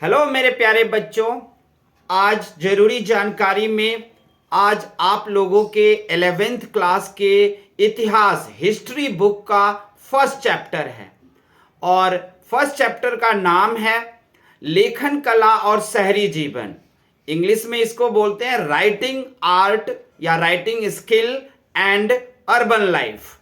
Hello मेरे प्यारे बच्चों, आज जरूरी जानकारी में आज आप लोगों के 11th क्लास के इतिहास हिस्ट्री बुक का फर्स्ट चैप्टर है। और फर्स्ट चैप्टर का नाम है लेखन कला और शहरी जीवन। इंग्लिश में इसको बोलते हैं राइटिंग आर्ट या writing skill and urban life.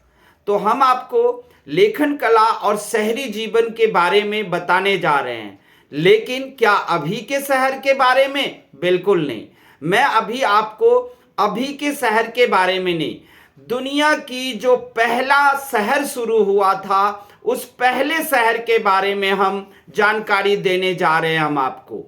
तो हम आपको लेखन कला और शहरी जीवन के बारे में बताने जा रहे हैं, लेकिन क्या अभी के शहर के बारे में? बिल्कुल नहीं। मैं अभी आपको अभी के शहर के बारे में नहीं, दुनिया की जो पहला शहर शुरू हुआ था उस पहले शहर के बारे में हम जानकारी देने जा रहे हैं। हम आपको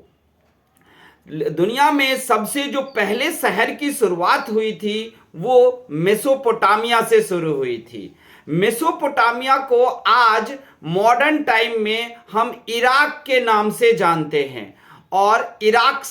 दुनिया में सबसे जो पहले शहर की शुरुआत हुई थी वो मेसोपोटामिया से शुरू हुई थी। मेसोपोटामिया को आज मॉडर्न टाइम में हम इराक के नाम से जानते हैं, और इराक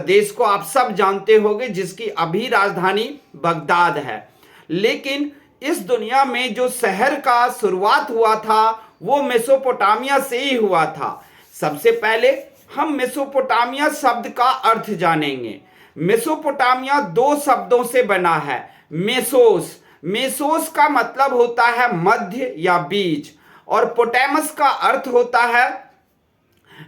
देश को आप सब जानते होंगे, जिसकी अभी राजधानी बगदाद है। लेकिन इस दुनिया में जो शहर का शुरुआत हुआ था वो मेसोपोटामिया से ही हुआ था। सबसे पहले हम मेसोपोटामिया शब्द का अर्थ जानेंगे। मेसोपोटामिया दो शब्दों से बना है। मेसोस का मतलब होता है मध्य या बीच, और पोटेमस का अर्थ होता है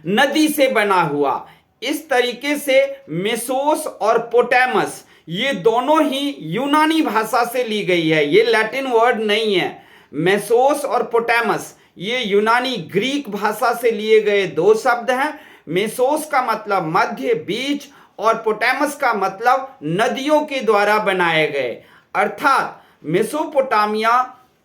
नदी से बना हुआ। इस तरीके से मेसोस और पोटेमस ये दोनों ही यूनानी भाषा से ली गई है, ये लैटिन वर्ड नहीं है। मेसोस और पोटेमस ये यूनानी ग्रीक भाषा से लिए गए दो शब्द हैं। मेसोस का मतलब मध्य, बीच, और पोटेमस का मतलब नदियों के द्वारा बनाए गए। अर्थात मेसोपोटामिया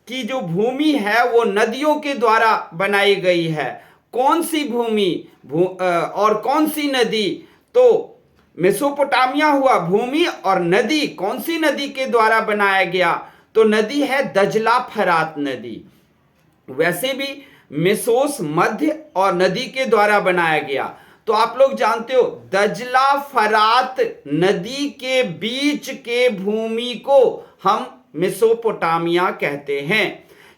की जो भूमि है वो नदियों के द्वारा बनाई गई है। कौन सी भूमि और कौन सी नदी? तो मेसोपोटामिया हुआ भूमि, और नदी कौन सी नदी के द्वारा बनाया गया? तो नदी है दजला फरात नदी। वैसे भी मेसोस मध्य और नदी के द्वारा बनाया गया। तो आप लोग जानते हो दजला फरात नदी के बीच के भूमि को हम मेसोपोटामिया कहते हैं।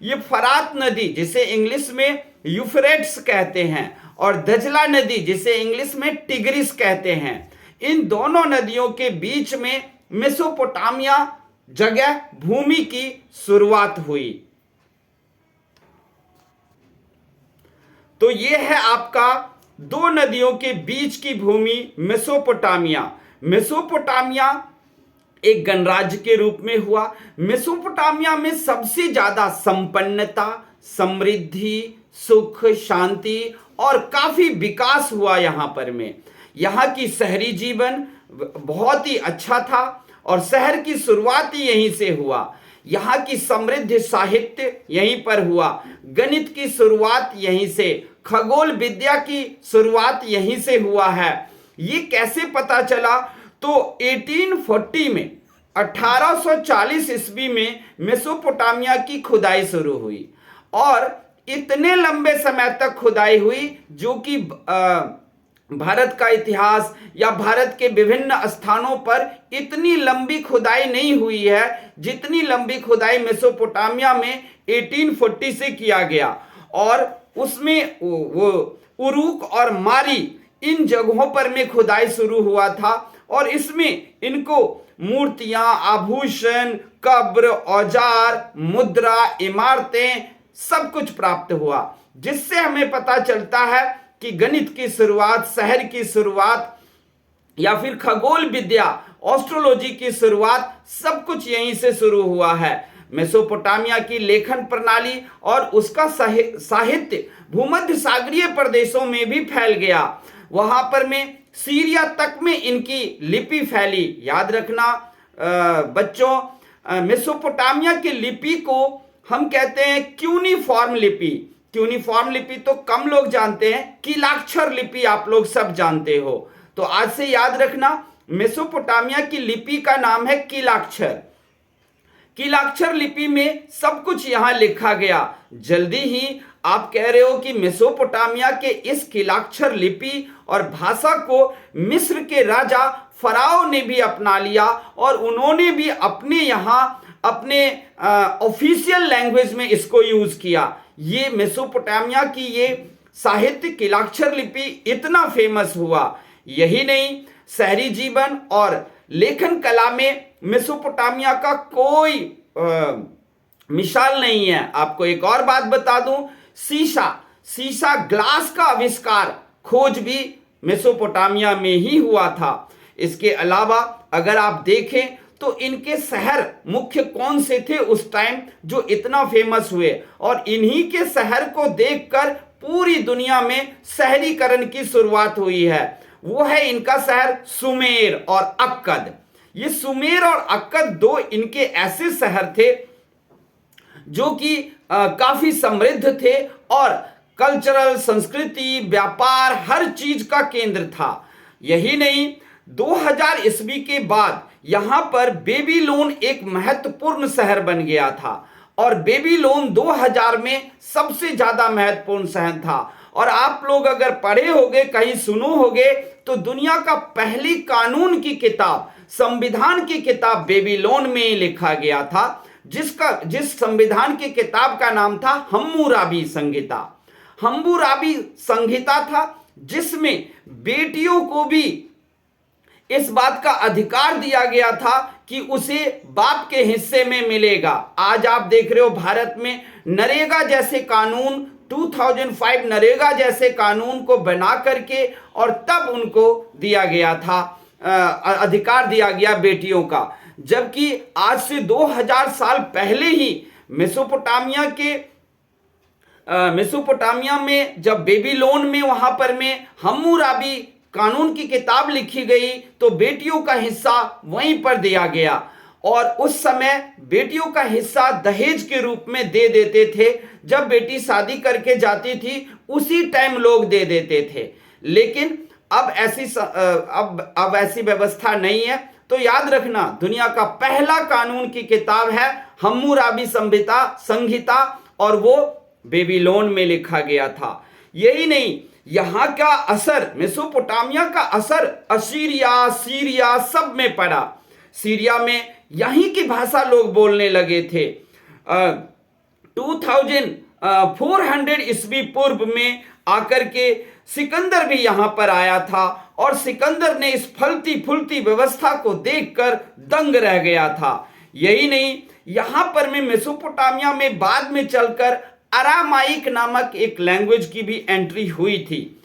ये फरात नदी जिसे इंग्लिश में यूफ्रेट्स कहते हैं, और दजला नदी जिसे इंग्लिश में टिग्रिस कहते हैं, इन दोनों नदियों के बीच में मेसोपोटामिया जगह भूमि की शुरुआत हुई। तो ये है आपका दो नदियों के बीच की भूमि मेसोपोटामिया। मेसोपोटामिया एक गणराज्य के रूप में हुआ। मेसोपोटामिया में सबसे ज्यादा संपन्नता, समृद्धि, सुख, शांति और काफी विकास हुआ। यहां पर में यहाँ की शहरी जीवन बहुत ही अच्छा था, और शहर की शुरुआत ही यहीं से हुआ। यहाँ की समृद्ध साहित्य यहीं पर हुआ, गणित की शुरुआत यहीं से, खगोल विद्या की शुरुआत यहीं से हुआ है। ये कैसे पता चला? तो 1840 में 1840 ईस्वी में मेसोपोटामिया की खुदाई शुरू हुई, और इतने लंबे समय तक खुदाई हुई जो कि भारत का इतिहास या भारत के विभिन्न स्थानों पर इतनी लंबी खुदाई नहीं हुई है जितनी लंबी खुदाई मेसोपोटामिया में 1840 से किया गया। और उसमें वो उरुक और मारी इन जगहों पर में खुदाई शुरू हुआ था, और इसमें इनको मूर्तियां, आभूषण, कब्र, औजार, मुद्रा, इमारतें सब कुछ प्राप्त हुआ, जिससे हमें पता चलता है कि गणित की शुरुआत, शहर की शुरुआत, या फिर खगोल विद्या, एस्ट्रोलॉजी की शुरुआत सब कुछ यहीं से शुरू हुआ है। मेसोपोटामिया की लेखन प्रणाली और उसका साहित्य भूमध्य सागरीय प्रदेशों में भी फैल गया। वहां पर में सीरिया तक में इनकी लिपि फैली। याद रखना बच्चों, मेसोपोटामिया की लिपि को हम कहते हैं क्यूनिफॉर्म लिपि। क्यूनिफॉर्म लिपि तो कम लोग जानते हैं, कीलाक्षर लिपि आप लोग सब जानते हो। तो आज से याद रखना, मेसोपोटामिया की लिपि का नाम है कीलाक्षर। कीलाक्षर लिपि में सब कुछ यहां लिखा गया। जल्दी ही आप कह रहे हो कि मेसोपोटामिया के इस कीलाक्षर लिपि और भाषा को मिस्र के राजा फराओ ने भी अपना लिया, और उन्होंने भी अपने यहां अपने ऑफिशियल लैंग्वेज में इसको यूज किया। ये मेसोपोटामिया की ये साहित्य किलाक्षर लिपि इतना फेमस हुआ। यही नहीं, शहरी जीवन और लेखन कला में मेसोपोटामिया का कोई मिसाल नहीं है। आपको एक और बात बता दूं, सीसा ग्लास का आविष्कार खोज भी मेसोपोटामिया में ही हुआ था। इसके अलावा अगर आप देखें तो इनके शहर मुख्य कौन से थे उस टाइम जो इतना फेमस हुए, और इन्हीं के शहर को देखकर पूरी दुनिया में शहरीकरण की शुरुआत हुई है। वो है इनका शहर सुमेर और अक्कद। ये सुमेर और अक्कद दो इनके ऐसे शहर थे जो कि काफी समृद्ध थे और कल्चरल, संस्कृति, व्यापार, हर चीज का केंद्र था। यही नहीं, 2000 ईस्वी के बाद यहां पर बेबीलोन एक महत्वपूर्ण शहर बन गया था, और बेबीलोन 2000 में सबसे ज्यादा महत्वपूर्ण शहर था। और आप लोग अगर पढ़े होंगे, कहीं सुनो होंगे, तो दुनिया का पहली कानून की किताब, संविधान की किताब बेबीलोन में ही लिखा गया था, जिस संविधान की किताब का नाम था हम्मुराबी संहिता। हम्मुराबी संहिता था जिसमें बेटियों को भी इस बात का अधिकार दिया गया था कि उसे बाप के हिस्से में मिलेगा। आज आप देख रहे हो भारत में नरेगा जैसे कानून, 2005 नरेगा जैसे कानून को बना करके और तब उनको दिया गया था, अधिकार दिया गया बेटियों का। जबकि आज से 2000 साल पहले ही मेसोपोटामिया में जब बेबीलोन में वहां पर में हम्मुराबी कानून की किताब लिखी गई तो बेटियों का हिस्सा वहीं पर दिया गया, और उस समय बेटियों का हिस्सा दहेज के रूप में दे देते थे। जब बेटी शादी करके जाती थी उसी टाइम लोग दे देते थे। लेकिन अब ऐसी व्यवस्था नहीं है। तो याद रखना, दुनिया का पहला कानून की किताब है हम्मुराबी संहिता, और वो बेबीलोन में लिखा गया था। यही नहीं, यहां का असर, मेसोपोटामिया का असर असीरिया, सीरिया सब में पड़ा। सीरिया में यहीं की भाषा लोग बोलने लगे थे। 2400 ईस्वी पूर्व में आकर के सिकंदर भी यहां पर आया था, और सिकंदर ने इस फलती फूलती व्यवस्था को देखकर दंग रह गया था। यही नहीं, यहां पर में मेसोपोटामिया में बाद में चलकर अरामाइक नामक एक लैंग्वेज की भी एंट्री हुई थी।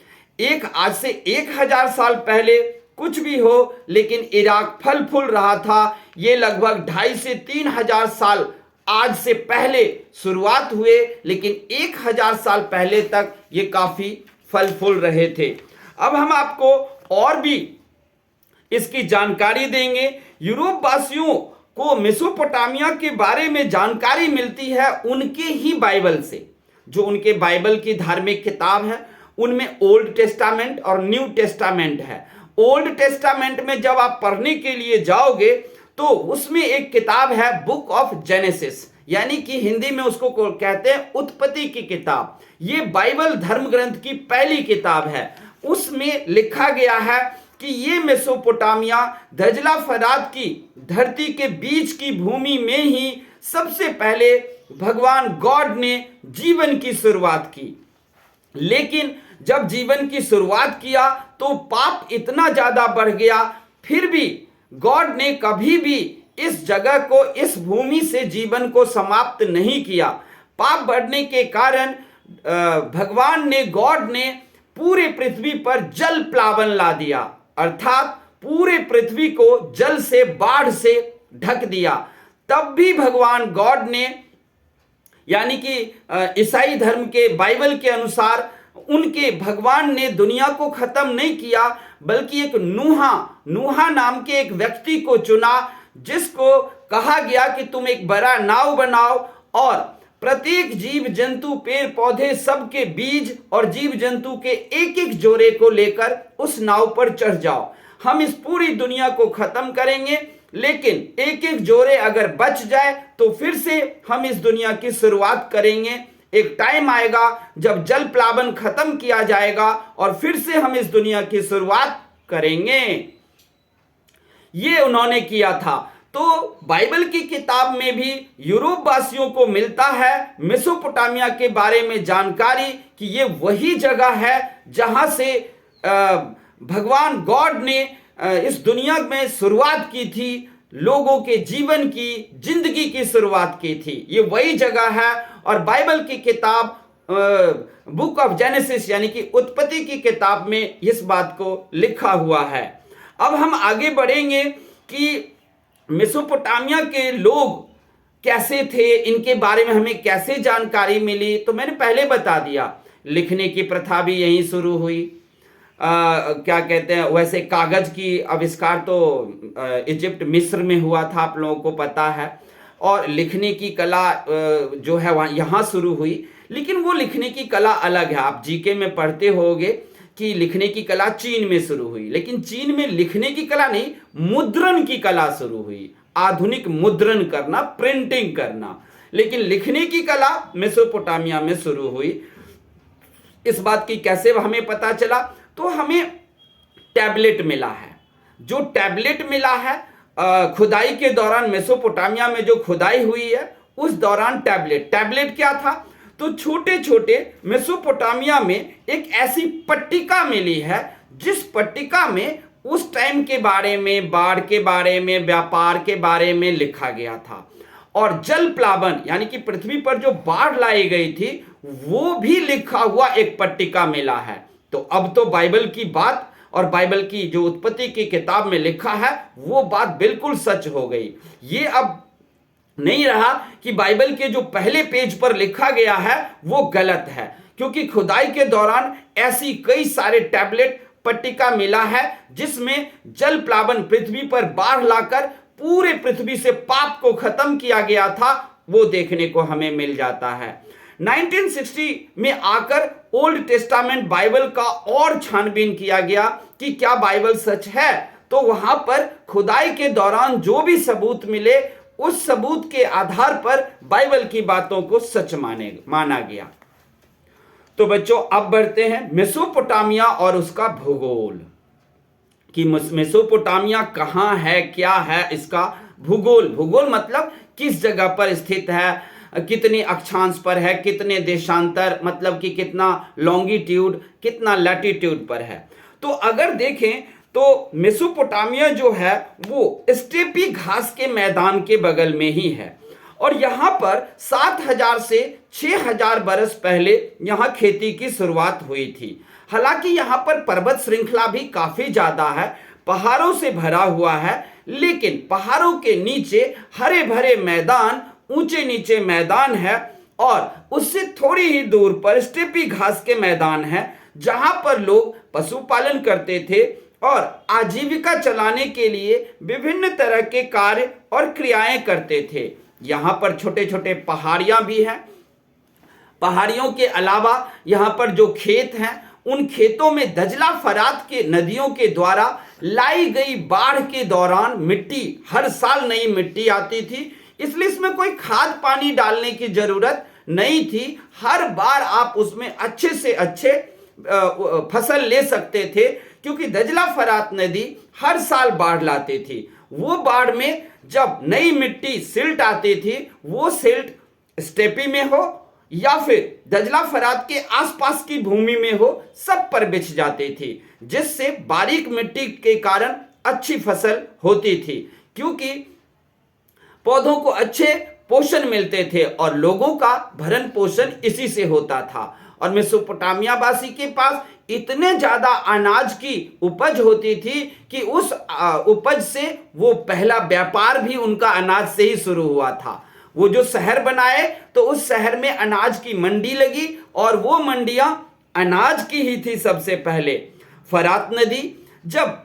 आज से 1000 साल पहले कुछ भी हो, लेकिन इराक फल फूल रहा था। ये लगभग 2500 से 3000 साल आज से पहले शुरुआत हुए, लेकिन 1000 साल पहले तक ये काफी फल फूल रहे थे। अब हम आपको और भी इसकी जानकारी देंगे। यूरोप वासियों को मेसोपोटामिया के बारे में जानकारी मिलती है उनके ही बाइबल से। जो उनके बाइबल की धार्मिक किताब है उनमें ओल्ड टेस्टामेंट और न्यू टेस्टामेंट है। ओल्ड टेस्टामेंट में जब आप पढ़ने के लिए जाओगे तो उसमें एक किताब है बुक ऑफ जेनेसिस, यानी कि हिंदी में उसको कहते हैं उत्पत्ति की किताब। ये बाइबल धर्म ग्रंथ की पहली किताब है। उसमें लिखा गया है कि ये मेसोपोटामिया दजला फरात की धरती के बीच की भूमि में ही सबसे पहले भगवान गॉड ने जीवन की शुरुआत की। लेकिन जब जीवन की शुरुआत किया तो पाप इतना ज्यादा बढ़ गया, फिर भी गॉड ने कभी भी इस जगह को, इस भूमि से जीवन को समाप्त नहीं किया। पाप बढ़ने के कारण गॉड ने पूरे पृथ्वी पर जल प्लावन ला दिया, अर्थात पूरे पृथ्वी को जल से, बाढ़ से ढक दिया। तब भी भगवान गॉड ने, यानी कि ईसाई धर्म के बाइबल के अनुसार उनके भगवान ने दुनिया को खत्म नहीं किया, बल्कि एक नूहा नाम के एक व्यक्ति को चुना, जिसको कहा गया कि तुम एक बड़ा नाव बनाओ और प्रत्येक जीव जंतु, पेड़ पौधे सबके बीज और जीव जंतु के एक एक जोड़े को लेकर उस नाव पर चढ़ जाओ। हम इस पूरी दुनिया को खत्म करेंगे, लेकिन एक एक जोड़े अगर बच जाए तो फिर से हम इस दुनिया की शुरुआत करेंगे। एक टाइम आएगा जब जल प्लावन खत्म किया जाएगा और फिर से हम इस दुनिया की शुरुआत करेंगे। ये उन्होंने किया था। तो बाइबल की किताब में भी यूरोप वासियों को मिलता है मेसोपोटामिया के बारे में जानकारी कि ये वही जगह है जहां से भगवान गॉड ने इस दुनिया में शुरुआत की थी, लोगों के जीवन की, जिंदगी की शुरुआत की थी। ये वही जगह है और बाइबल की किताब बुक ऑफ जेनेसिस यानी कि उत्पत्ति की किताब में इस बात को लिखा हुआ है। अब हम आगे बढ़ेंगे कि मेसोपोटामिया के लोग कैसे थे, इनके बारे में हमें कैसे जानकारी मिली। तो मैंने पहले बता दिया, लिखने की प्रथा भी यहीं शुरू हुई। क्या कहते हैं, वैसे कागज की आविष्कार तो इजिप्ट मिस्र में हुआ था, आप लोगों को पता है। और लिखने की कला जो है वहाँ यहाँ शुरू हुई, लेकिन वो लिखने की कला अलग है। आप जीके में पढ़ते होंगे कि लिखने की कला चीन में शुरू हुई, लेकिन चीन में लिखने की कला नहीं, मुद्रण की कला शुरू हुई। आधुनिक मुद्रण करना, प्रिंटिंग करना, लेकिन लिखने की कला मेसोपोटामिया में शुरू हुई। इस बात की कैसे हमें पता चला? तो हमें टैबलेट मिला है। जो टैबलेट मिला है खुदाई के दौरान, मेसोपोटामिया में जो खुदाई हुई है उस दौरान टैबलेट क्या था? तो छोटे छोटे मेसोपोटामिया में एक ऐसी पट्टिका मिली है जिस पट्टिका में उस टाइम के बारे में, बाढ़ के बारे में, व्यापार के बारे में लिखा गया था। और जल प्लावन यानी कि पृथ्वी पर जो बाढ़ लाई गई थी वो भी लिखा हुआ एक पट्टिका मिला है। तो अब तो बाइबल की बात और बाइबल की जो उत्पत्ति की किताब में लिखा है वो बात बिल्कुल सच हो गई। ये अब नहीं रहा कि बाइबल के जो पहले पेज पर लिखा गया है वो गलत है, क्योंकि खुदाई के दौरान ऐसी कई सारे टैबलेट, पट्टिका मिला है जिसमें जल प्लावन, पृथ्वी पर बाढ़ लाकर पूरे पृथ्वी से पाप को खत्म किया गया था, वो देखने को हमें मिल जाता है। 1960 में आकर ओल्ड टेस्टामेंट बाइबल का और छानबीन किया गया कि क्या बाइबल सच है। तो वहां पर खुदाई के दौरान जो भी सबूत मिले उस सबूत के आधार पर बाइबल की बातों को सच माना गया। तो बच्चों अब बढ़ते हैं मेसोपोटामिया और उसका भूगोल, कि मेसोपोटामिया कहां है, क्या है इसका भूगोल। भूगोल मतलब किस जगह पर स्थित है, कितने अक्षांश पर है, कितने देशांतर, मतलब कि कितना लॉन्गिट्यूड, कितना लैटिट्यूड पर है। तो अगर देखें तो मेसोपोटामिया जो है वो स्टेपी घास के मैदान के बगल में ही है और यहां पर 7000 से 6000 बरस पहले यहां खेती की शुरुआत हुई थी। हालांकि यहां पर पर्वत श्रृंखला भी काफी ज्यादा है, पहाड़ों से भरा हुआ है, लेकिन पहाड़ों के नीचे हरे भरे मैदान, ऊंचे नीचे मैदान है और उससे थोड़ी ही दूर पर स्टेपी घास के मैदान है जहां पर लोग पशुपालन करते थे और आजीविका चलाने के लिए विभिन्न तरह के कार्य और क्रियाएं करते थे। यहां पर छोटे छोटे पहाड़ियां भी हैं। पहाड़ियों के अलावा यहां पर जो खेत हैं उन खेतों में दजला फरात के नदियों के द्वारा लाई गई बाढ़ के दौरान मिट्टी, हर साल नई मिट्टी आती थी, इसलिए इसमें कोई खाद पानी डालने की जरूरत नहीं थी। हर बार आप उसमें अच्छे से अच्छे फसल ले सकते थे, क्योंकि दजला फरात नदी हर साल बाढ़ लाती थी। वो बाढ़ में जब नई मिट्टी, सिल्ट आती थी, वो सिल्ट स्टेपी में हो या फिर दजला फरात के आसपास की भूमि में हो, सब पर बिछ जाती थी, जिससे बारीक मिट्टी के कारण अच्छी फसल होती थी, क्योंकि पौधों को अच्छे पोषण मिलते थे और लोगों का भरण पोषण इसी से होता था। और मेसोपोटामिया वासी के पास इतने ज्यादा अनाज की उपज होती थी कि उस उपज से वो पहला व्यापार भी उनका अनाज से ही शुरू हुआ था। वो जो शहर बनाए तो उस शहर में अनाज की मंडी लगी और वो मंडियां अनाज की ही थी सबसे पहले। फरात नदी जब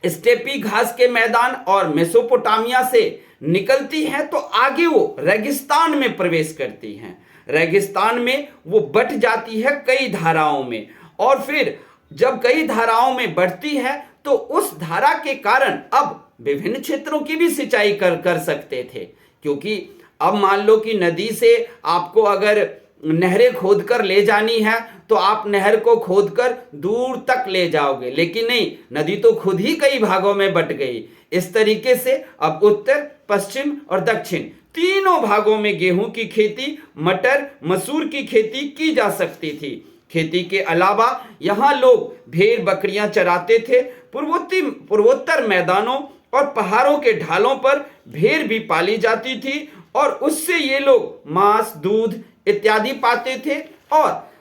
स्टेपी घास के मैदान और मेसोपोटामिया से निकलती है तो आगे वो रेगिस्तान में प्रवेश करती हैं। रेगिस्तान में वो बट जाती है कई धाराओं में, और फिर जब कई धाराओं में बढ़ती है तो उस धारा के कारण अब विभिन्न क्षेत्रों की भी सिंचाई कर सकते थे, क्योंकि अब मान लो कि नदी से आपको अगर नहरें खोदकर ले जानी है तो आप नहर को खोदकर दूर तक ले जाओगे, लेकिन नहीं, नदी तो खुद ही कई भागों में बट गई। इस तरीके से अब उत्तर, पश्चिम और दक्षिण तीनों भागों में गेहूं की खेती, मटर, मसूर की खेती की जा सकती थी। खेती के अलावा यहाँ लोग भेड़ बकरियां चराते थे। पूर्वोत्तर मैदानों और पहाड़ों के ढालों पर भेड़ भी पाली जाती थी और उससे ये लोग मांस, दूध इत्यादि पाते थे और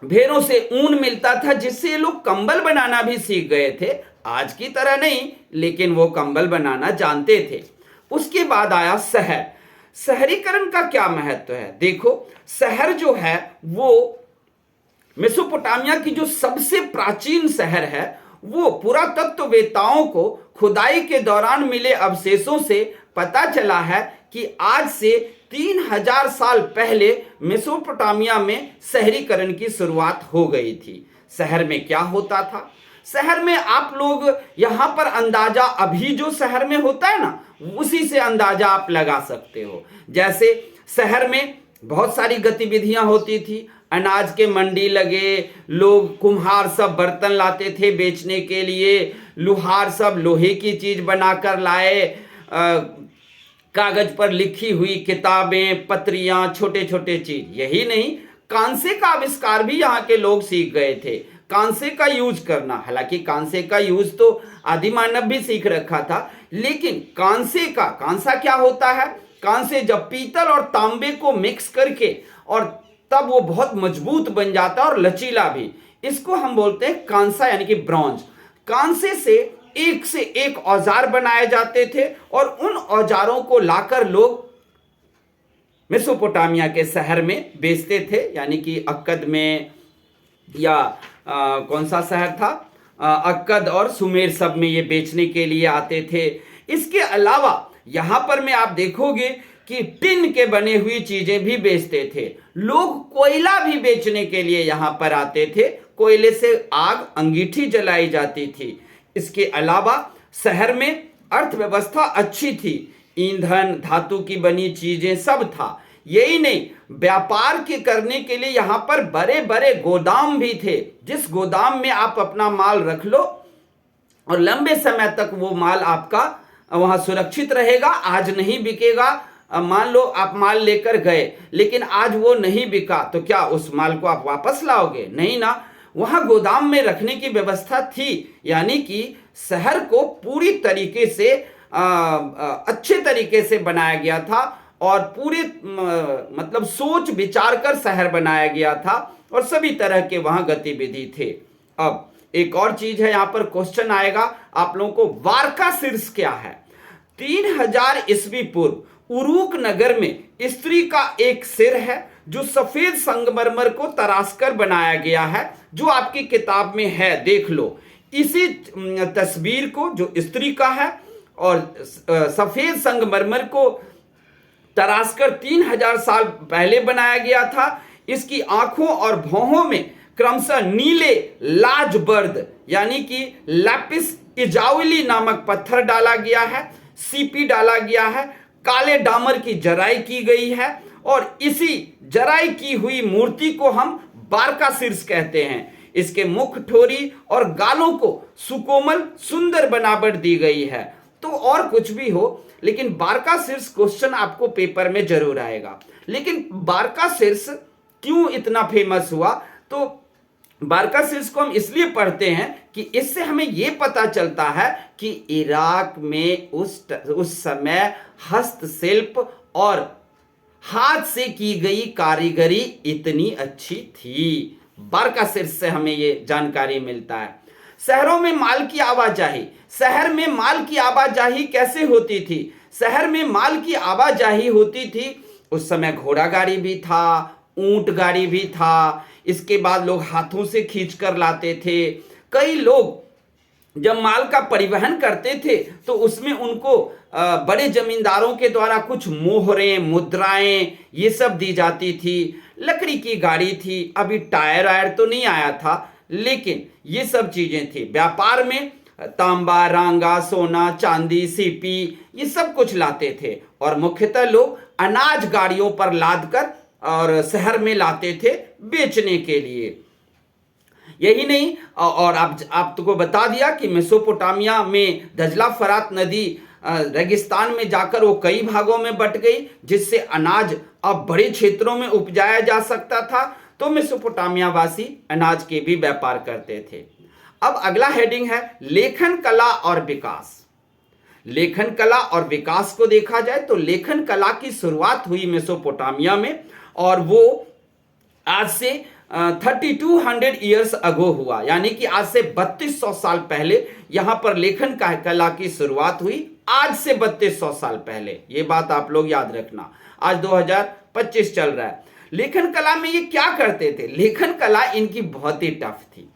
भेड़ों से ऊन मिलता था, जिससे ये लोग कंबल बनाना भी सीख गए थे। आज की तरह नहीं, लेकिन वो कंबल बनाना जानते थे। उसके बाद आया शहर। शहरीकरण का क्या महत्व है? देखो, शहर जो है वो मेसोपोटामिया की जो सबसे प्राचीन शहर है, वो पुरातत्ववेत्ताओं को खुदाई के दौरान मिले अवशेषों से पता चला है कि आज से 3000 साल पहले मेसोपोटामिया में शहरीकरण की शुरुआत हो गई थी। शहर में क्या होता था? शहर में आप लोग यहां पर अंदाजा अभी जो शहर में होता है ना, उसी से अंदाजा आप लगा सकते हो। जैसे शहर में बहुत सारी गतिविधियां होती थी। अनाज के मंडी लगे, लोग कुम्हार सब बर्तन लाते थे बेचने के लिए, लुहार सब लोहे की चीज बनाकर लाए, कागज पर लिखी हुई किताबें, पत्रियां, छोटे छोटे चीज। यही नहीं, कांसे का आविष्कार भी यहाँ के लोग सीख गए थे। कांसे का यूज करना, हालांकि कांसे का यूज तो आदि मानव भी सीख रखा था, लेकिन कांसा क्या होता है? कांसे जब पीतल और तांबे को मिक्स करके और तब वो बहुत मजबूत बन जाता है और लचीला भी, इसको हम बोलते हैं कांसा यानी कि ब्रॉन्ज। कांसे से एक औजार बनाए जाते थे और उन औजारों को लाकर लोग मेसोपोटामिया के शहर में बेचते थे, यानी कि अक्कद में या कौन सा शहर था, अक्कद और सुमेर सब में ये बेचने के लिए आते थे। इसके अलावा यहां पर में आप देखोगे कि टिन के बने हुई चीजें भी बेचते थे। लोग कोयला भी बेचने के लिए यहां पर आते थे। कोयले से आग, अंगीठी जलाई जाती थी। इसके अलावा शहर में अर्थव्यवस्था अच्छी थी। ईंधन, धातु की बनी चीजें सब था। यही नहीं, व्यापार के करने के लिए यहां पर बड़े बड़े गोदाम भी थे, जिस गोदाम में आप अपना माल रख लो और लंबे समय तक वो माल आपका वहां सुरक्षित रहेगा। आज नहीं बिकेगा, मान लो आप माल लेकर गए लेकिन आज वो नहीं बिका, तो क्या उस माल को आप वापस लाओगे? नहीं ना। वहां गोदाम में रखने की व्यवस्था थी, यानी कि शहर को पूरी तरीके से अच्छे तरीके से बनाया गया था और पूरे मतलब सोच विचार कर शहर बनाया गया था और सभी तरह के वहां गतिविधि थे। अब एक और चीज है, यहां पर क्वेश्चन आएगा आप लोगों को, वारका शीर्ष क्या है? 3000 ईस्वी पूर्व उरूक नगर में स्त्री का एक सिर है जो सफेद संगमरमर को तराशकर बनाया गया है, जो आपकी किताब में है, देख लो। इसी तस्वीर को जो स्त्री का है और सफेद संगमरमर को तराशकर 3000 साल पहले बनाया गया था। इसकी आंखों और भौहों में क्रमशः नीले लाजबर्द यानी कि लैपिस इजाउली नामक पत्थर डाला गया है, सीपी डाला गया है, काले डामर की जराई की गई है और इसी जराई की हुई मूर्ति को हम बारका शीर्ष कहते हैं। इसके मुख, ठोरी और गालों को सुकोमल सुंदर बनावट दी गई है। तो और कुछ भी हो, लेकिन बारका शीर्ष क्वेश्चन आपको पेपर में जरूर आएगा। लेकिन बारका शीर्ष क्यों इतना फेमस हुआ? तो बारका शीर्ष को हम इसलिए पढ़ते हैं कि इससे हमें यह पता चलता है कि इराक में उस समय हस्तशिल्प और हाथ से की गई कारीगरी इतनी अच्छी थी। बारका शीर्ष से हमें यह जानकारी मिलता है। शहरों में माल की आवाजाही, शहर में माल की आवाजाही कैसे होती थी? शहर में माल की आवाजाही होती थी, उस समय घोड़ा गाड़ी भी था, ऊंट गाड़ी भी था। इसके बाद लोग हाथों से खींच कर लाते थे। कई लोग जब माल का परिवहन करते थे तो उसमें उनको बड़े जमींदारों के द्वारा कुछ मोहरें, मुद्राएं ये सब दी जाती थी। लकड़ी की गाड़ी थी, अभी टायर वायर तो नहीं आया था, लेकिन ये सब चीजें थी। व्यापार में तांबा, रांगा, सोना, चांदी, सीपी ये सब कुछ लाते थे और मुख्यतः लोग अनाज गाड़ियों पर लादकर और शहर में लाते थे बेचने के लिए। यही नहीं, और आपको बता दिया कि मेसोपोटामिया में दजला फरात नदी रेगिस्तान में जाकर वो कई भागों में बट गई, जिससे अनाज अब बड़े क्षेत्रों में उपजाया जा सकता था। तो मेसोपोटामिया वासी अनाज के भी व्यापार करते थे। अब अगला हेडिंग है लेखन कला और विकास। लेखन कला और विकास को देखा जाए तो लेखन कला की शुरुआत हुई मेसोपोटामिया में, और वो आज से 3200 ईयर्स अगो हुआ, यानी कि आज से 3200 साल पहले यहां पर लेखन कला की शुरुआत हुई। आज से 3200 साल पहले, ये बात आप लोग याद रखना। आज 2025 चल रहा है। लेखन कला में ये क्या करते थे? लेखन कला इनकी बहुत ही टफ थी।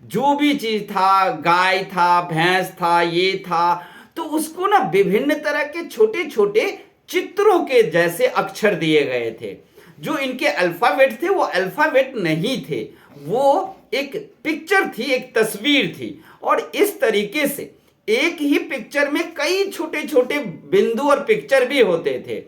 जो भी चीज था, गाय था, भैंस था, ये था, तो उसको ना विभिन्न तरह के छोटे छोटे चित्रों के जैसे अक्षर दिए गए थे। जो इनके अल्फाबेट थे वो अल्फाबेट नहीं थे, वो एक पिक्चर थी, एक तस्वीर थी। और इस तरीके से एक ही पिक्चर में कई छोटे छोटे बिंदु और पिक्चर भी होते थे।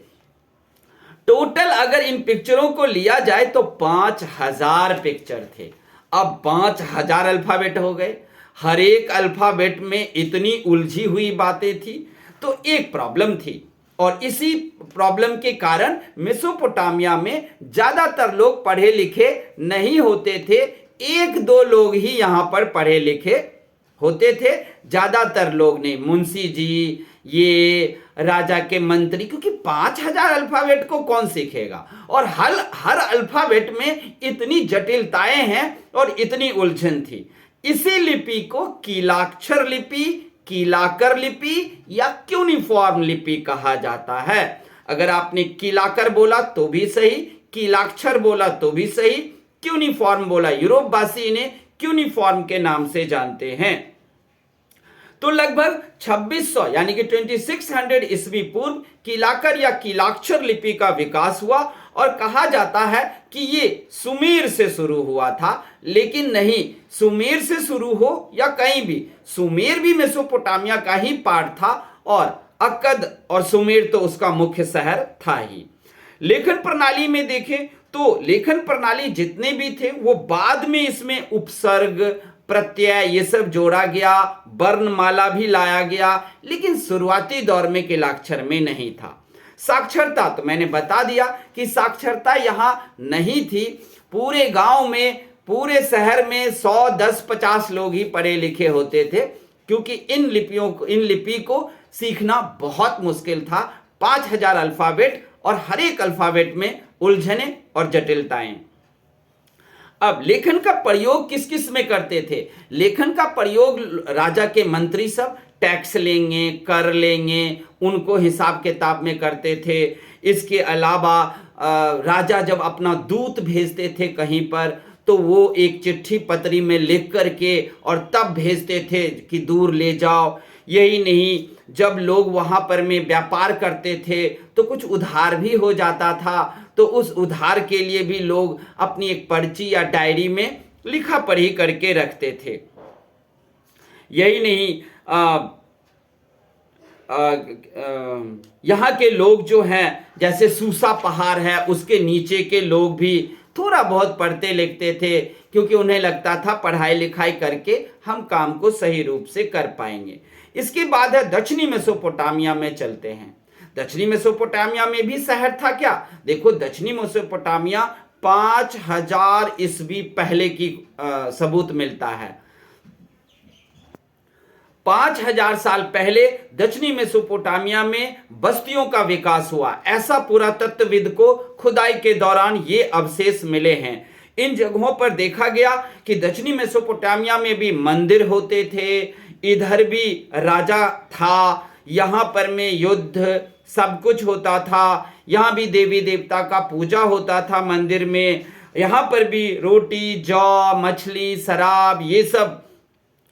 टोटल अगर इन पिक्चरों को लिया जाए तो 5000 पिक्चर थे। अब 5000 अल्फाबेट हो गए। हर एक अल्फाबेट में इतनी उलझी हुई बातें थी, तो एक प्रॉब्लम थी। और इसी प्रॉब्लम के कारण मेसोपोटामिया में ज्यादातर लोग पढ़े लिखे नहीं होते थे। एक दो लोग ही यहां पर पढ़े लिखे होते थे, ज्यादातर लोग नहीं। मुंशी जी, ये राजा के मंत्री, क्योंकि 5000 अल्फाबेट को कौन सीखेगा, और हर अल्फाबेट में इतनी जटिलताएं हैं और इतनी उलझन थी। इसी लिपि को कीलाक्षर लिपि, कीलाकर लिपि या क्यूनिफॉर्म लिपि कहा जाता है। अगर आपने कीलाकर बोला तो भी सही, कीलाक्षर बोला तो भी सही, क्यूनिफॉर्म बोला, यूरोपवासी इन्हें क्यूनिफॉर्म के नाम से जानते हैं। तो लगभग 2600 यानी कि 2600 ईस्वी पूर्व कीलाकर या कीलाक्षर लिपि का विकास हुआ, और कहा जाता है कि ये सुमेर से शुरू हुआ था। लेकिन नहीं, सुमेर से शुरू हो या कहीं भी, सुमेर भी मेसोपोटामिया का ही पार्ट था, और अक्कद और सुमेर तो उसका मुख्य शहर था ही। लेखन प्रणाली में देखें तो लेखन प्रणाली जितने भी थे वो बाद में इसमें उपसर्ग, प्रत्यय, ये सब जोड़ा गया, वर्णमाला भी लाया गया, लेकिन शुरुआती दौर में कीलाक्षर में नहीं था। साक्षरता तो मैंने बता दिया कि साक्षरता यहां नहीं थी। पूरे गांव में, पूरे शहर में 100, 10, 50 लोग ही पढ़े लिखे होते थे, क्योंकि इन लिपि को सीखना बहुत मुश्किल था। 5000 अल्फाबेट, और हर एक अल्फाबेट में उलझने और जटिलताएं। अब लेखन का प्रयोग किस किस में करते थे? लेखन का प्रयोग राजा के मंत्री सब टैक्स लेंगे, कर लेंगे, उनको हिसाब किताब में करते थे। इसके अलावा राजा जब अपना दूत भेजते थे कहीं पर, तो वो एक चिट्ठी पत्री में लिख करके और तब भेजते थे कि दूर ले जाओ। यही नहीं, जब लोग वहां पर में व्यापार करते थे तो कुछ उधार भी हो जाता था, तो उस उधार के लिए भी लोग अपनी एक पर्ची या डायरी में लिखा पढ़ी करके रखते थे। यही नहीं, यहाँ के लोग जो हैं, जैसे सूसा पहाड़ है, उसके नीचे के लोग भी थोड़ा बहुत पढ़ते लिखते थे, क्योंकि उन्हें लगता था पढ़ाई लिखाई करके हम काम को सही रूप से कर पाएंगे। इसके बाद है दक्षिणी मेसोपोटामिया में चलते हैं। दक्षिणी मेसोपोटामिया में भी शहर था क्या? देखो, दक्षिणी मेसोपोटामिया 5000 ईस्वी पहले की सबूत मिलता है। 5000 साल पहले दक्षिणी मेसोपोटामिया में बस्तियों का विकास हुआ, ऐसा पुरातत्वविद को खुदाई के दौरान ये अवशेष मिले हैं। इन जगहों पर देखा गया कि दक्षिणी मेसोपोटामिया में भी मंदिर होते थे, इधर भी राजा था, यहाँ पर में युद्ध सब कुछ होता था, यहाँ भी देवी देवता का पूजा होता था मंदिर में। यहाँ पर भी रोटी, जौ, मछली, शराब, ये सब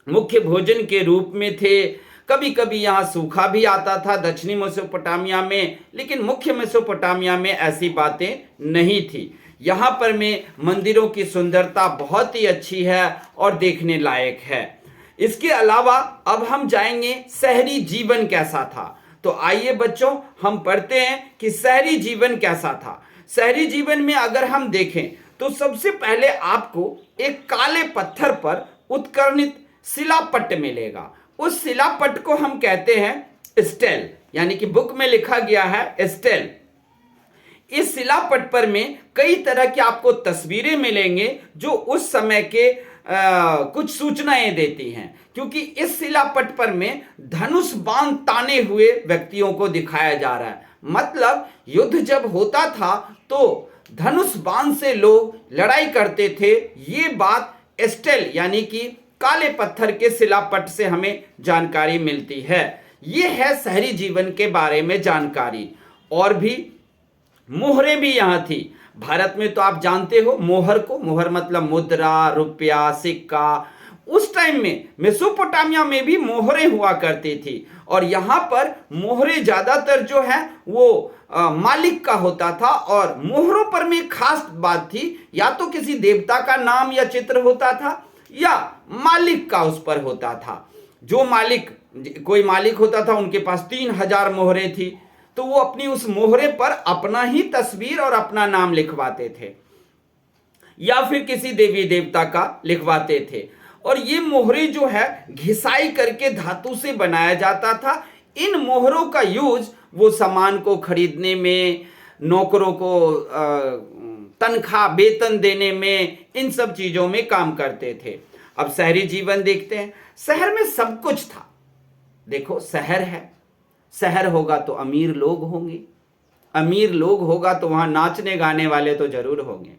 मुख्य भोजन के रूप में थे। कभी कभी यहाँ सूखा भी आता था दक्षिणी मेसोपोटामिया में, लेकिन मुख्य मेसोपोटामिया में ऐसी बातें नहीं थी। यहाँ पर में मंदिरों की सुंदरता बहुत ही अच्छी है और देखने लायक है। इसके अलावा अब हम जाएंगे शहरी जीवन कैसा था। तो आइए बच्चों, हम पढ़ते हैं कि शहरी जीवन कैसा था। शहरी जीवन में अगर हम देखें तो सबसे पहले आपको एक काले पत्थर पर उत्कीर्णित शिलापट्ट मिलेगा। उस शिलापट्ट को हम कहते हैं स्टेल, यानी कि बुक में लिखा गया है स्टेल। इस शिलापट्ट पर में कई तरह की आपको तस्वीरें मिलेंगे जो उस समय के कुछ सूचनाएं देती हैं, क्योंकि इस शिलापट्ट पर में धनुष बाण ताने हुए व्यक्तियों को दिखाया जा रहा है। मतलब युद्ध जब होता था तो धनुष बाण से लोग लड़ाई करते थे। ये बात स्टेल यानी कि काले पत्थर के शिलापट्ट से हमें जानकारी मिलती है। ये है शहरी जीवन के बारे में जानकारी। और भी मोहरें भी यहां थी। भारत में तो आप जानते हो मोहर को, मोहर मतलब मुद्रा, रुपया, सिक्का। उस टाइम में मेसोपोटामिया में भी मोहरें हुआ करती थी, और यहां पर मोहरें ज्यादातर जो है वो मालिक का होता था। और मोहरों पर में खास बात थी, या तो किसी देवता का नाम या चित्र होता था या मालिक का उस पर होता था। जो मालिक, कोई मालिक होता था, उनके पास 3000 मोहरें थी, तो वो अपनी उस मोहरे पर अपना ही तस्वीर और अपना नाम लिखवाते थे, या फिर किसी देवी देवता का लिखवाते थे। और ये मोहरे जो है घिसाई करके धातु से बनाया जाता था। इन मोहरों का यूज वो सामान को खरीदने में, नौकरों को तनख्वाह वेतन देने में, इन सब चीजों में काम करते थे। अब शहरी जीवन देखते हैं। शहर में सब कुछ था। देखो शहर है, शहर होगा तो अमीर लोग होंगे, अमीर लोग होगा तो वहां नाचने गाने वाले तो जरूर होंगे।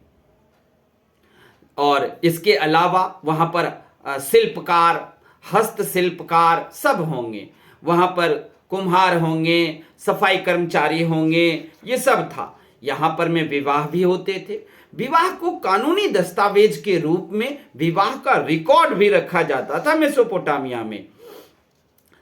और इसके अलावा वहां पर शिल्पकार, हस्तशिल्पकार सब होंगे। वहां पर कुम्हार होंगे, सफाई कर्मचारी होंगे, ये सब था। यहां पर में विवाह भी होते थे। विवाह को कानूनी दस्तावेज के रूप में विवाह का रिकॉर्ड भी रखा जाता था मेसोपोटामिया में।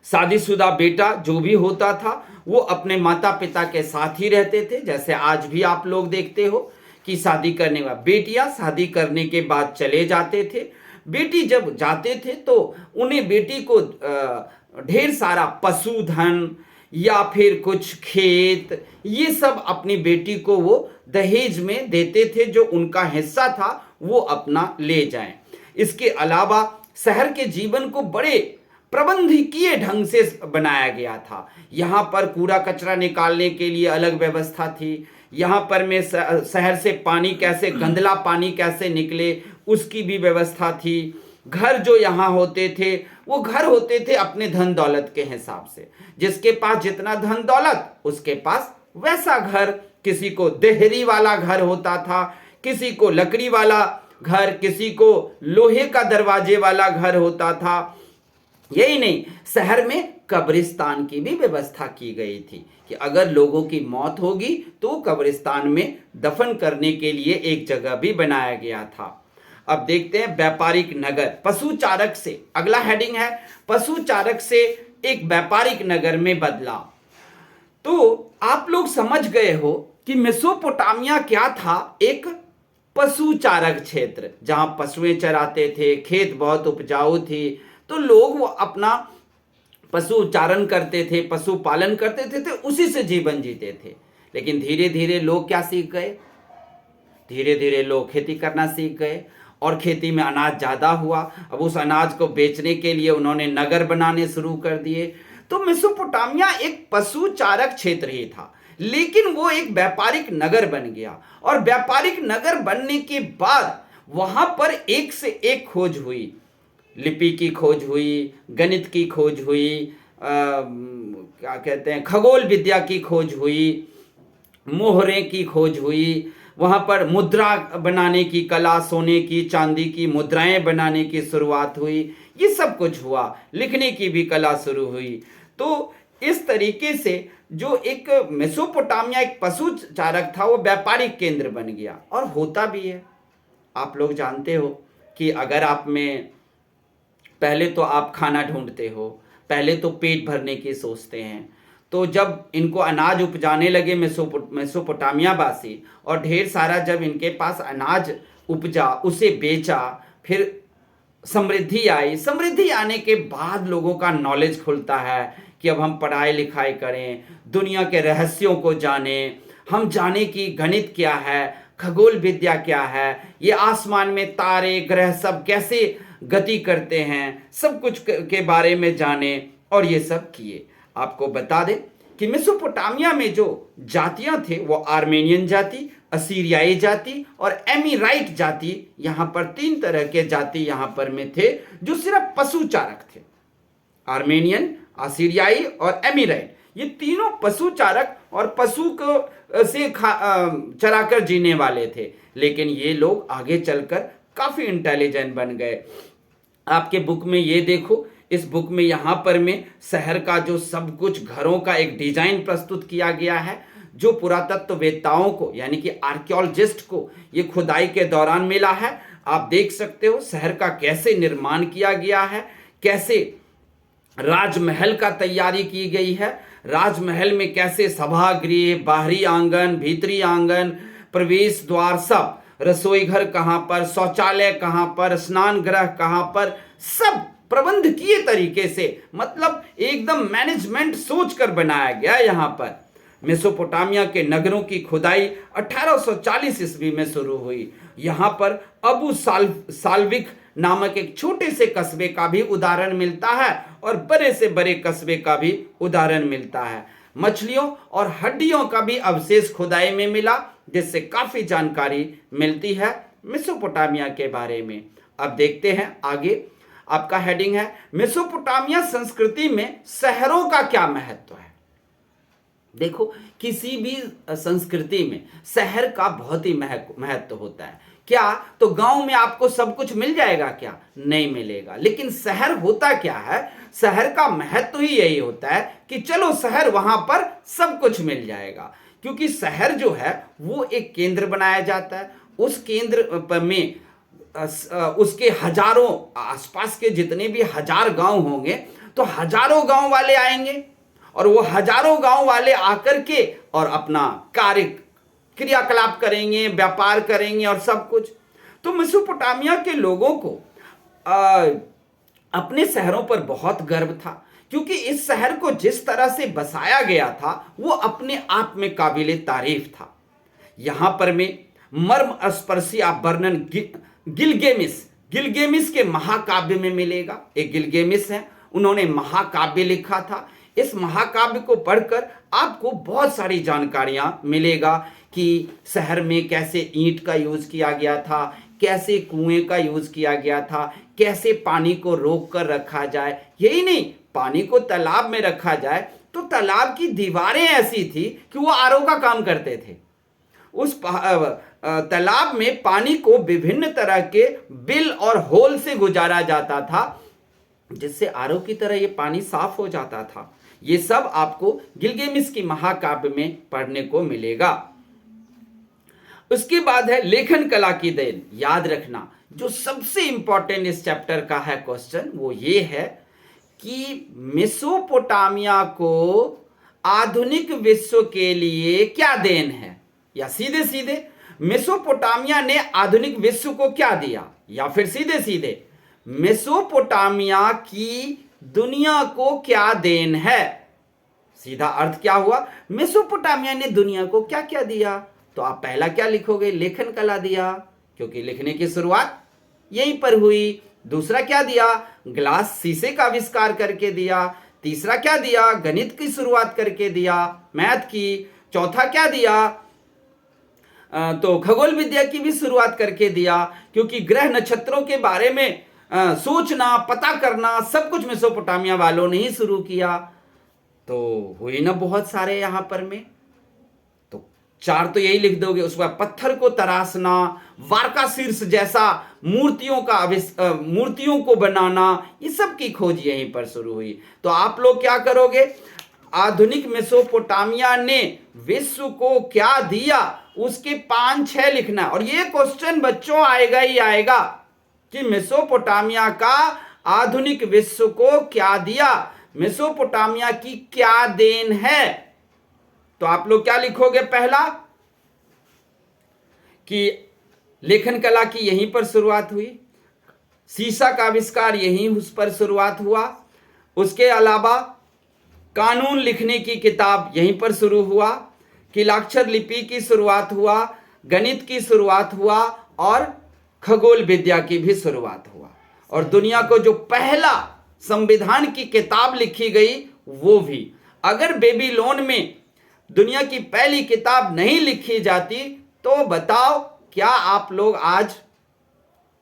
शादीशुदा बेटा जो भी होता था वो अपने माता पिता के साथ ही रहते थे। जैसे आज भी आप लोग देखते हो कि शादी करने वाले बेटियां शादी करने के बाद चले जाते थे। बेटी जब जाते थे तो उन्हें बेटी को ढेर सारा पशुधन या फिर कुछ खेत, ये सब अपनी बेटी को वो दहेज में देते थे, जो उनका हिस्सा था वो अपना ले जाएं। इसके अलावा शहर के जीवन को बड़े प्रबंधकीय ढंग से बनाया गया था। यहाँ पर कूड़ा कचरा निकालने के लिए अलग व्यवस्था थी। यहाँ पर में शहर से पानी कैसे, गंदला पानी कैसे निकले, उसकी भी व्यवस्था थी। घर जो यहाँ होते थे वो घर होते थे अपने धन दौलत के हिसाब से। जिसके पास जितना धन दौलत उसके पास वैसा घर। किसी को देहरी वाला घर होता था, किसी को लकड़ी वाला घर, किसी को लोहे का दरवाजे वाला घर होता था। यही नहीं, शहर में कब्रिस्तान की भी व्यवस्था की गई थी कि अगर लोगों की मौत होगी तो कब्रिस्तान में दफन करने के लिए एक जगह भी बनाया गया था। अब देखते हैं व्यापारिक नगर, पशुचारक से, अगला हेडिंग है पशुचारक से एक व्यापारिक नगर में बदलाव। तो आप लोग समझ गए हो कि मेसोपोटामिया क्या था, एक पशुचारक क्षेत्र, जहां पशुएं चराते थे, खेत बहुत उपजाऊ थी, तो लोग वो अपना पशुचारण करते थे, पशुपालन करते थे, उसी से जीवन जीते थे। लेकिन धीरे धीरे लोग क्या सीख गए, धीरे धीरे लोग खेती करना सीख गए और खेती में अनाज ज़्यादा हुआ। अब उस अनाज को बेचने के लिए उन्होंने नगर बनाने शुरू कर दिए। तो मेसोपोटामिया एक पशुचारक क्षेत्र ही था, लेकिन वो एक व्यापारिक नगर बन गया। और व्यापारिक नगर बनने के बाद वहां पर एक से एक खोज हुई। लिपि की खोज हुई, गणित की खोज हुई, क्या कहते हैं, खगोल विद्या की खोज हुई, मोहरे की खोज हुई। वहाँ पर मुद्रा बनाने की कला, सोने की चांदी की मुद्राएं बनाने की शुरुआत हुई। ये सब कुछ हुआ, लिखने की भी कला शुरू हुई। तो इस तरीके से जो एक मेसोपोटामिया एक पशुचारक था वो व्यापारिक केंद्र बन गया। और होता भी है, आप लोग जानते हो कि अगर आप में पहले तो आप खाना ढूंढते हो, पहले तो पेट भरने की सोचते हैं। तो जब इनको अनाज उपजाने लगे मेसोपोटामिया वासी, और ढेर सारा जब इनके पास अनाज उपजा, उसे बेचा, फिर समृद्धि आई। समृद्धि आने के बाद लोगों का नॉलेज खुलता है कि अब हम पढ़ाई लिखाई करें, दुनिया के रहस्यों को जानें, हम जाने कि गणित क्या है, खगोल विद्या क्या है, ये आसमान में तारे ग्रह सब कैसे गति करते हैं, सब कुछ के बारे में जाने और ये सब किए। आपको बता दें कि मेसोपोटामिया में जो जातियां थे वो आर्मेनियन जाति, असीरियाई जाति और एमीराइट जाति, यहां पर 3 तरह के जाति यहां पर में थे जो सिर्फ पशु चारक थे। आर्मेनियन, असीरियाई और एमीराइट, ये तीनों पशु चारक और पशु को से चराकर जीने वाले थे। लेकिन ये लोग आगे चलकर काफी इंटेलिजेंट बन गए। आपके बुक में ये देखो, इस बुक में यहां पर में शहर का जो सब कुछ घरों का एक डिजाइन प्रस्तुत किया गया है, जो पुरातत्ववेत्ताओं को यानी कि आर्कियोलॉजिस्ट को ये खुदाई के दौरान मिला है। आप देख सकते हो शहर का कैसे निर्माण किया गया है, कैसे राजमहल का तैयारी की गई है, राजमहल में कैसे सभागृह, बाहरी आंगन, भीतरी आंगन, प्रवेश द्वार, सब, रसोई घर कहां पर, शौचालय कहां पर, स्नान गृह कहां पर, सब प्रबंध किए तरीके से, मतलब एकदम मैनेजमेंट सोचकर बनाया गया यहां पर। मेसोपोटामिया के नगरों की खुदाई 1840 ईस्वी में शुरू हुई। यहां पर अबू साल्विक नामक एक छोटे से कस्बे का भी उदाहरण मिलता है और बड़े से बड़े कस्बे का भी उदाहरण मिलता है। मछलियों और हड्डियों का भी अवशेष खुदाई में मिला, जिससे काफी जानकारी मिलती है मेसोपोटामिया के बारे में। अब देखते हैं आगे। आपका हेडिंग है मेसोपोटामिया संस्कृति में शहरों का क्या महत्व है। देखो, किसी भी संस्कृति में शहर का बहुत ही महत्व होता है। क्या तो गांव में आपको सब कुछ मिल जाएगा क्या? नहीं मिलेगा। लेकिन शहर होता क्या है? शहर का महत्व ही यही होता है कि चलो शहर, वहां पर सब कुछ मिल जाएगा। क्योंकि शहर जो है वो एक केंद्र बनाया जाता है। उस केंद्र में उसके हजारों, आसपास के जितने भी 1000 गांव होंगे तो हजारों गांव वाले आएंगे और वो हजारों गांव वाले आकर के और अपना कार्य क्रियाकलाप करेंगे, व्यापार करेंगे और सब कुछ। तो मेसोपोटामिया के लोगों को अपने शहरों पर बहुत गर्व था, क्योंकि इस शहर को जिस तरह से बसाया गया था वो अपने आप में काबिले तारीफ था। यहां पर में मर्म स्पर्शी वर्णन गिलगेमिस के महाकाव्य में मिलेगा। एक गिलगेमिस है, उन्होंने महाकाव्य लिखा था। इस महाकाव्य को पढ़कर आपको बहुत सारी जानकारियां मिलेगा कि शहर में कैसे ईंट का यूज किया गया था, कैसे कुएं का यूज किया गया था, कैसे पानी को रोक कर रखा जाए। यही नहीं, पानी को तालाब में रखा जाए तो तालाब की दीवारें ऐसी थी कि वो आरओ का काम करते थे। उस तालाब में पानी को विभिन्न तरह के बिल और होल से गुजारा जाता था, जिससे आरओ की तरह ये पानी साफ हो जाता था। ये सब आपको गिलगेमिस की महाकाव्य में पढ़ने को मिलेगा। उसके बाद है लेखन कला की देन। याद रखना, जो सबसे इंपॉर्टेंट इस चैप्टर का है क्वेश्चन, वो ये है कि मेसोपोटामिया को आधुनिक विश्व के लिए क्या देन है, या सीधे सीधे मेसोपोटामिया ने आधुनिक विश्व को क्या दिया, या फिर सीधे सीधे मेसोपोटामिया की दुनिया को क्या देन है। सीधा अर्थ क्या हुआ, मेसोपोटामिया ने दुनिया को क्या क्या दिया। तो आप पहला क्या लिखोगे, लेखन कला दिया, क्योंकि लिखने की शुरुआत यहीं पर हुई। दूसरा क्या दिया, ग्लास शीशे का आविष्कार करके दिया। तीसरा क्या दिया, गणित की शुरुआत करके दिया, मैथ की। चौथा क्या दिया, तो खगोल विद्या की भी शुरुआत करके दिया, क्योंकि ग्रह नक्षत्रों के बारे में सोचना, पता करना, सब कुछ मेसोपोटामिया वालों ने ही शुरू किया। तो हुई ना बहुत सारे यहां पर में, तो 4 तो यही लिख दोगे। उसके बाद पत्थर को तराशना, वारका शीर्ष जैसा मूर्तियों को बनाना, ये सब की खोज यहीं पर शुरू हुई। तो आप लोग क्या करोगे, आधुनिक मेसोपोटामिया ने विश्व को क्या दिया, उसके 5-6 लिखना। और ये क्वेश्चन बच्चों आएगा ही आएगा कि मेसोपोटामिया का आधुनिक विश्व को क्या दिया, मेसोपोटामिया की क्या देन है। तो आप लोग क्या लिखोगे, पहला कि लेखन कला की यहीं पर शुरुआत हुई, शीशा का आविष्कार यहीं उस पर शुरुआत हुआ। उसके अलावा कानून लिखने की किताब यहीं पर शुरू हुआ, किलाक्षर लिपि की शुरुआत हुआ, गणित की शुरुआत हुआ और खगोल विद्या की भी शुरुआत हुआ। और दुनिया को जो पहला संविधान की किताब लिखी गई वो भी। अगर बेबीलोन में दुनिया की पहली किताब नहीं लिखी जाती तो बताओ क्या आप लोग आज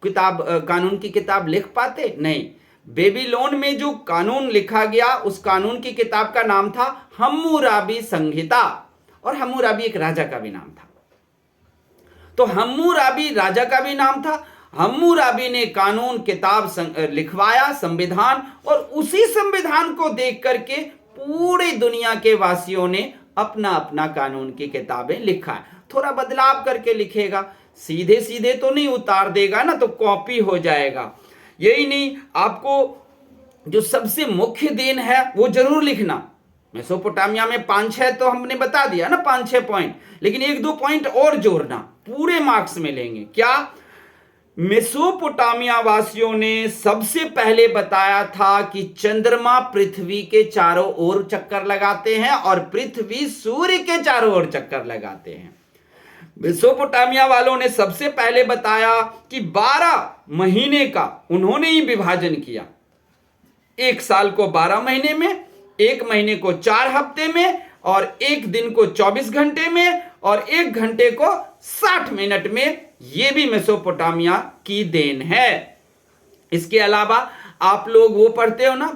कानून की किताब लिख पाते? नहीं। बेबीलोन में जो कानून लिखा गया उस कानून की किताब का नाम था हम्मुराबी संहिता, और हम्मुराबी एक राजा का भी नाम था। तो हम्मुराबी राजा का भी नाम था। हम्मुराबी ने कानून किताब लिखवाया, संविधान, और उसी संविधान को देख करके पूरी दुनिया के वासियों ने अपना अपना कानून की किताबें लिखा है। थोड़ा बदलाव करके लिखेगा, सीधे सीधे तो नहीं उतार देगा ना, तो कॉपी हो जाएगा। यही नहीं, आपको जो सबसे मुख्य देन है वो जरूर लिखना। मेसोपोटामिया में 5-6 तो हमने बता दिया ना, 5-6 पॉइंट, लेकिन 1-2 पॉइंट और जोड़ना, पूरे मार्क्स मिलेंगे। क्या? मेसोपोटामिया वासियों ने सबसे पहले बताया था कि चंद्रमा पृथ्वी के चारों ओर चक्कर लगाते हैं और पृथ्वी सूर्य के चारों ओर चक्कर लगाते हैं। मेसोपोटामिया वालों ने सबसे पहले बताया कि 12 महीने का उन्होंने ही विभाजन किया। एक साल को 12 महीने में, एक महीने को 4 हफ्ते में, और एक दिन को 24 घंटे में, और एक घंटे को 60 मिनट में। यह भी मेसोपोटामिया की देन है। इसके अलावा आप लोग वो पढ़ते हो ना,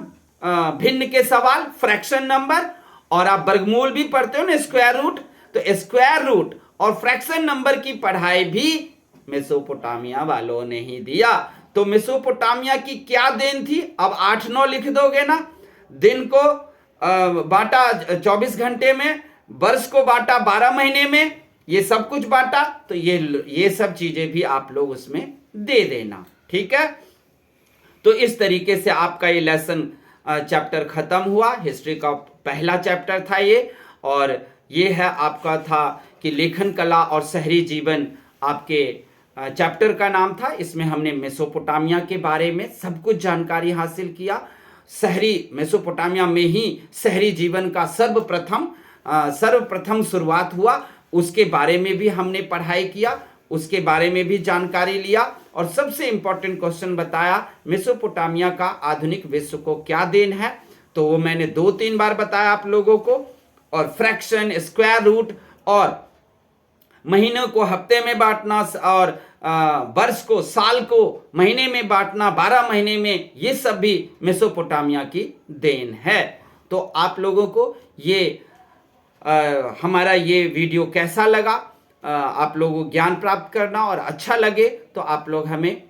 भिन्न के सवाल, फ्रैक्शन नंबर, और आप वर्गमूल भी पढ़ते हो ना, स्क्वायर रूट। तो स्क्वायर रूट और फ्रैक्शन नंबर की पढ़ाई भी मेसोपोटामिया वालों ने ही दिया। तो मेसोपोटामिया की क्या देन थी? अब 8-9 लिख दोगे ना। दिन को बांटा 24 घंटे में, वर्ष को बांटा 12 महीने में, ये सब कुछ बांटा। तो ये सब चीजें भी आप लोग उसमें दे देना, ठीक है। तो इस तरीके से आपका ये लेसन चैप्टर खत्म हुआ। हिस्ट्री का पहला चैप्टर था ये, और ये है आपका था कि लेखन कला और शहरी जीवन आपके चैप्टर का नाम था। इसमें हमने मेसोपोटामिया के बारे में सब कुछ जानकारी हासिल किया। शहरी मेसोपोटामिया में ही शहरी जीवन का सर्वप्रथम शुरुआत हुआ, उसके बारे में भी हमने पढ़ाई किया, उसके बारे में भी जानकारी लिया। और सबसे इंपॉर्टेंट क्वेश्चन बताया, मेसोपोटामिया का आधुनिक विश्व को क्या देन है। तो वो मैंने 2-3 बार बताया आप लोगों को। और फ्रैक्शन, स्क्वायर रूट, और महीनों को हफ्ते में बांटना, और वर्ष को, साल को महीने में बांटना, 12 महीने में, ये सब भी मेसोपोटामिया की देन है। तो आप लोगों को ये हमारा ये वीडियो कैसा लगा? आप लोगों को ज्ञान प्राप्त करना और अच्छा लगे तो आप लोग हमें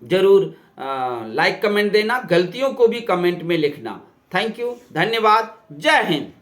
जरूर लाइक कमेंट देना, गलतियों को भी कमेंट में लिखना। थैंक यू, धन्यवाद, जय हिंद।